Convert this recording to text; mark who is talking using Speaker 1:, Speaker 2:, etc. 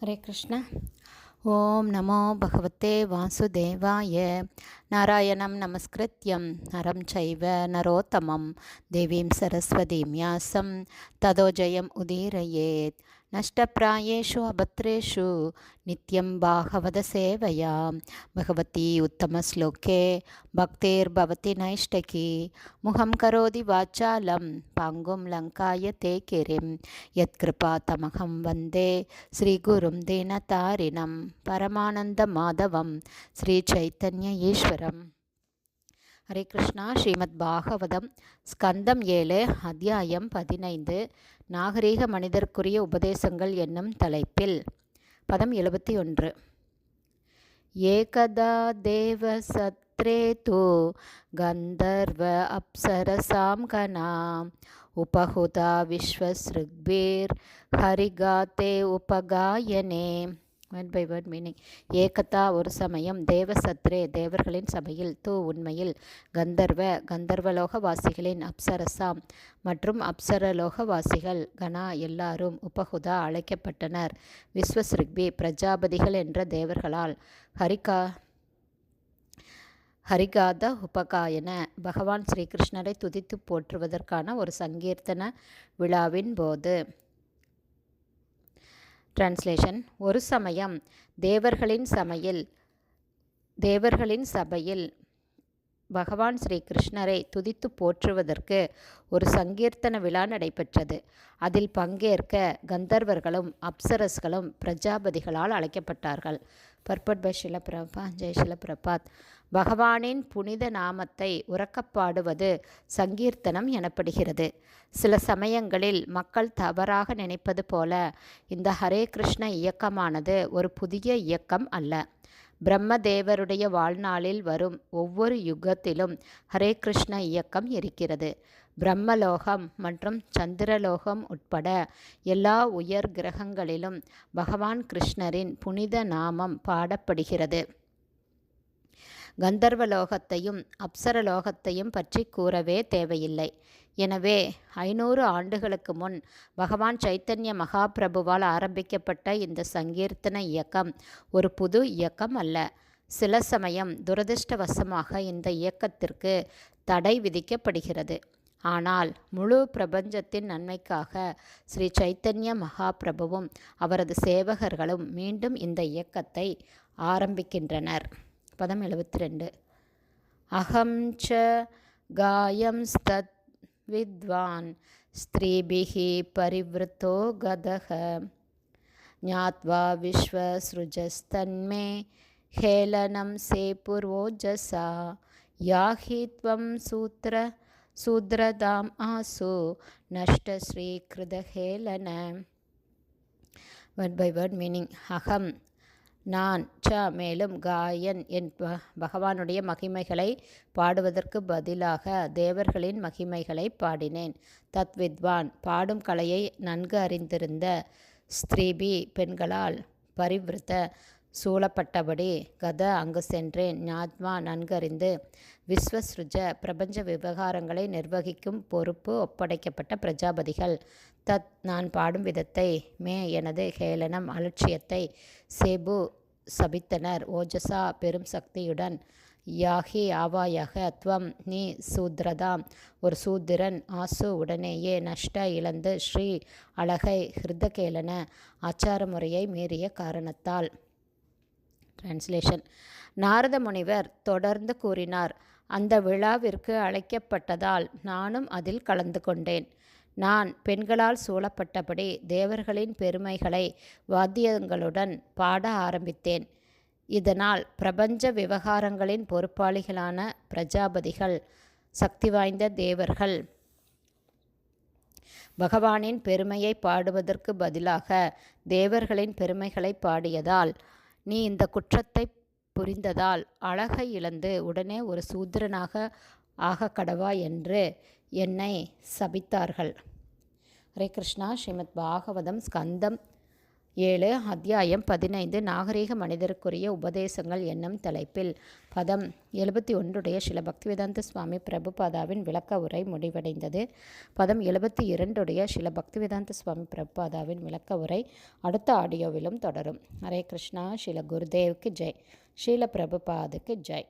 Speaker 1: ஹரே கிருஷ்ணா. ஓம் நமோ பகவதே வாசுதேவாய. நாராயணம் நமஸ்கிருத்யம் நரம் சைவ நரோத்தமம் தேவீம் சரஸ்வதீம் யாசம் ததோ ஜெயம் உதீரயேத். நஷ்டப்பிராயேஷு அபத்ரேஷு நித்யம் பாகவத சேவையா பகவதி உத்தமஸ்லோகே பக்தேர்பவதி நைஷ்டகி. முகம் கரோதி வாச்சாலம் பாங்கும் லங்காய தே கிரிம் யத்கிருபா தமகம் வந்தே ஸ்ரீகுரும் தீனதாரிணம் பரமானந்த மாதவம் ஸ்ரீ சைத்தன்ய ஈஸ்வரம். ஹரே கிருஷ்ணா. ஸ்ரீமத் பாகவதம் ஸ்கந்தம் 7 அத்தியாயம் 15 நாகரீக மனிதர்க்குரிய உபதேசங்கள் என்னும் தலைப்பில் பதம் 71. ஏகதா தேவ சத்ரே தூ கந்தர்வ அப்சரசாம் கணாம் உபஹுதா விஸ்வஸ்ருக்பீர் ஹரிகாத்தே உபகாயனே. Word by word meaning. ஏகதா ஒரு சமயம், தேவசத்ரே தேவர்களின் சபையில், தூ உண்மையில், கந்தர்வலோகவாசிகளின், அப்சரசாம் மற்றும் அப்சரலோகவாசிகள், கணா எல்லாரும், உபகுதா அழைக்கப்பட்டனர், விஸ்வஸ்ருக்பி பிரஜாபதிகள் என்ற தேவர்களால், ஹரிகாத உபகாயன பகவான் ஸ்ரீகிருஷ்ணரை துதித்து போற்றுவதற்கான ஒரு சங்கீர்த்தன விழாவின் போது. டிரான்ஸ்லேஷன். ஒரு சமயம் தேவர்களின் சபையில் பகவான் ஸ்ரீ கிருஷ்ணரை துதித்து போற்றுவதற்கு ஒரு சங்கீர்த்தன விழா நடைபெற்றது. அதில் பங்கேற்க கந்தர்வர்களும் அப்சரஸ்களும் பிரஜாபதிகளால் அழைக்கப்பட்டார்கள். பர்பட் பை ஷில பிரபாத். ஜெய் ஷில பிரபாத். பகவானின் புனித நாமத்தை உரக்கப் பாடுவது சங்கீர்த்தனம் எனப்படுகிறது. சில சமயங்களில் மக்கள் தவறாக நினைப்பது போல இந்த ஹரே கிருஷ்ண இயக்கமானது ஒரு புதிய இயக்கம் அல்ல. பிரம்மதேவருடைய வாழ்நாளில் வரும் ஒவ்வொரு யுகத்திலும் ஹரே கிருஷ்ண இயக்கம் இருக்கிறது. பிரம்மலோகம் மற்றும் சந்திரலோகம் உட்பட எல்லா உயர் கிரகங்களிலும் பகவான் கிருஷ்ணரின் புனித நாமம் பாடப்படுகிறது. கந்தர்வலோகத்தையும் அப்சரலோகத்தையும் பற்றி கூறவே தேவையில்லை. எனவே 500 ஆண்டுகளுக்கு முன் பகவான் சைத்தன்ய மகாபிரபுவால் ஆரம்பிக்கப்பட்ட இந்த சங்கீர்த்தன இயக்கம் ஒரு புது இயக்கம் அல்ல. சில சமயம் துரதிர்ஷ்டவசமாக இந்த இயக்கத்திற்கு தடை விதிக்கப்படுகிறது. ஆனால் முழு பிரபஞ்சத்தின் நன்மைக்காக ஸ்ரீ சைத்தன்ய மகாபிரபுவும் அவரது சேவகர்களும் மீண்டும் இந்த இயக்கத்தை ஆரம்பிக்கின்றனர். பதம் 72. அகம் ச காயம் ஸ்தத் வித்வான் ஸ்திரீபிஹி பரிவ்ருத்தோ கதஹ ஞாத்வா விஸ்வஸ்ருஜஸ்தன்மே ஹேளனம் சே பூர்வோஜசா யாஹி த்வம் சூத்ரதாம் ஆசு நஷ்ட ஸ்ரீ கிருதஹேளன. Word by word meaning. அகம் நான், ச மேலும், காயன் என் பகவானுடைய மகிமைகளை பாடுவதற்கு பதிலாக தேவர்களின் மகிமைகளை பாடினேன். தத் வித்வான் பாடும் கலையை நன்கு அறிந்திருந்த, ஸ்திரீபி பெண்களால், பரிவிருத்த சூழப்பட்டபடி, கத அங்கு சென்றேன், ஞாத்வா நன்கறிந்து, விஸ்வஸ்ருஜ பிரபஞ்ச விவகாரங்களை நிர்வகிக்கும் பொறுப்பு ஒப்படைக்கப்பட்ட பிரஜாபதிகள், தத் நான் பாடும் விதத்தை, மே எனது, ஹேளனம் அலட்சியத்தை, சேபு சபித்தனர், ஓஜசா பெரும் சக்தியுடன், யாகி ஆவாயாக, துவம் நீ, சூத்ரதாம் ஒரு சூத்திரன், ஆசு உடனேயே, நஷ்ட இழந்து, ஸ்ரீ அழகை, ஹிருதகேளன ஆச்சார முறையை மீறிய காரணத்தால். டிரான்ஸ்லேஷன். நாரத முனிவர் தொடர்ந்து கூறினார், அந்த விழாவிற்கு அழைக்கப்பட்டதால் நானும் அதில் கலந்து கொண்டேன். நான் பெண்களால் சூழப்பட்டபடி தேவர்களின் பெருமைகளை வாத்தியங்களுடன் பாட ஆரம்பித்தேன். இதனால் பிரபஞ்ச விவகாரங்களின் பொறுப்பாளிகளான பிரஜாபதிகள், சக்தி வாய்ந்த தேவர்கள் பகவானின் பெருமையை பாடுவதற்கு பதிலாக தேவர்களின் பெருமைகளை பாடியதால், நீ இந்த குற்றத்தை புரிந்ததால் அழகை இழந்து உடனே ஒரு சூத்திரனாக ஆகக்கடவா என்று என்னை சபித்தார்கள். ஹரே கிருஷ்ணா. ஸ்ரீமத் பாகவதம் ஸ்கந்தம் 7 அத்தியாயம் 15 நாகரீக மனிதருக்குரிய உபதேசங்கள் என்னும் தலைப்பில் பதம் 71 ஸ்ரீல பக்திவேதாந்த சுவாமி பிரபுபாதாவின் விளக்க உரை முடிவடைந்தது. பதம் 72 ஸ்ரீல பக்திவேதாந்த சுவாமி பிரபுபாதாவின் விளக்க உரை அடுத்த ஆடியோவிலும் தொடரும். ஹரே கிருஷ்ணா. ஸ்ரீல குருதேவுக்கு ஜெய். ஸ்ரீல பிரபுபாதுக்கு ஜெய்.